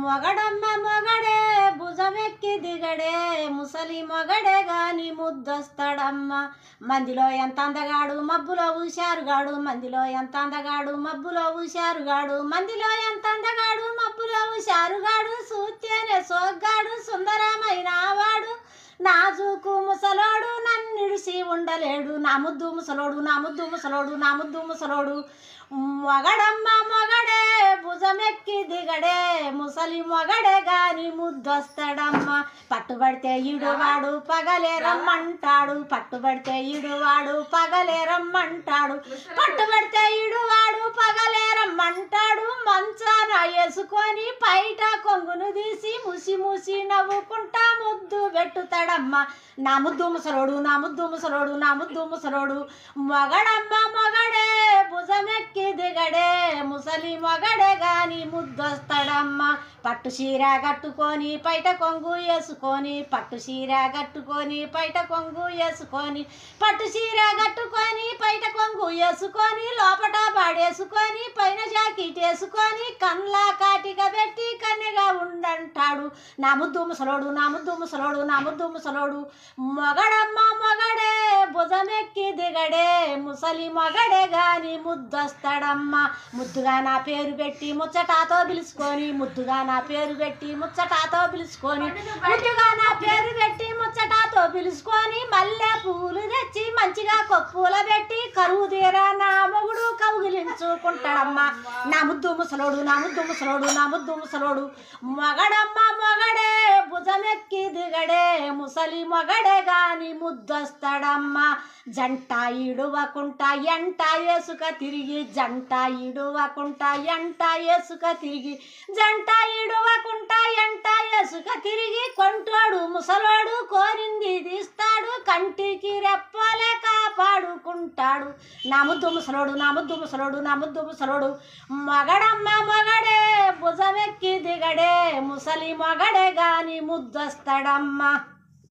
మొగడమ్మ మొగడే భుజమెక్కి దిగడే ముసలి మొగడే గాని ముద్దొస్తాడమ్మ. మందిలో ఎంత అందగాడు మబ్బులో ఊశారుగాడు, మందిలో ఎంత అందగాడు మబ్బులో ఊశారుగాడు, మందిలో ఎంత అందగాడు మబ్బులో ఊశారుగాడు, సూత్యనే సోగ్గాడు సుందరమైన వాడు, నాజుకు ముసలోడు నన్నిడిసి ఉండలేడు, నా ముద్దు ముసలోడు నా ముద్దు ముసలోడు నా ముద్దు ముసలోడు. మొగడమ్మ మొగడే భుజమెక్కి దిగడే ముసలి మొగడే గాని ముద్దొస్తాడమ్మ. పట్టుబడితే ఈడువాడు పగలే రమ్మంటాడు, పట్టుబడితే ఈడువాడు పగలే రమ్మంటాడు, పట్టుబడితే ఈడువాడు పగలే రమ్మంటాడు. మంచాన వేసుకొని పైట కొంగును తీసి ముసి ముసి నవ్వుకుంటా ముద్దు పెట్టుతాడమ్మ. నా ముద్దు ముసలోడు నా ముద్దు ముసలోడు నా ముద్దు ముసలోడు. మొగడమ్మ మొగడే భుజమెక్కి దిగడే ముసలి మొగడే గాని ముద్దొస్తాడమ్మ. పట్టు చీర కట్టుకొని పైట కొంగు వేసుకొని, పట్టు చీర కట్టుకొని పైట కొంగు వేసుకొని, పట్టు చీర కట్టుకొని పైట కొంగు వేసుకొని, లోపట పాడేసుకొని పైన జాకెట్ వేసుకొని, కన్లా కాటిక పెట్టి కన్నెగా ఉండంటాడు. నా ముద్దు ముసలోడు నా ముద్దు ముసలోడు నా ముద్దు ముసలోడు. మొగడమ్మ మొగడే భుజమెక్కి దిగడే ముసలి మొగడే గాని ముద్దొస్తాడమ్మ. ముద్దుగా నా పేరు పెట్టి ముచ్చటాతో పిలుచుకొని, ముద్దుగా నా పేరు పెట్టి ముచ్చటాతో పిలుచుకొని, ముద్దుగా నా పేరు పెట్టి ముచ్చటాతో పిలుచుకొని, మల్లె పూలు తెచ్చి మంచిగా కొప్పుల పెట్టి కరువు తీరా నా మొగుడు కౌగిలించుకుంటాడమ్మ. నా ముద్దు ముసలోడు నా ముద్దు ముసలోడు నా ముద్దు ముసలోడు. మొగడమ్మ మొగడే భుజమెక్కి దిగడే ముసలి మొగడే గాని ముద్దొస్తాడమ్మ. జంట ఇడువకుంటా ఎంట వేసుక తిరిగి, జంట ఇడువకుంటా ఎంట వేసుక తిరిగి, జంట ఇడువకుంటా ఎంట వేసుక తిరిగి, కొంటోడు ముసలోడు కోరింది తీస్తాడు, కంటికి రెప్పలే కాపాడుకుంటాడు. నా ముద్దు ముసలోడు నా ముద్దు ముసలోడు నా ముద్దు ముసలోడు. మొగడమ్మ మొగడే భుజమెక్కి దిగడే ముసలి మొగడే గాని ముద్దొస్తాడమ్మ.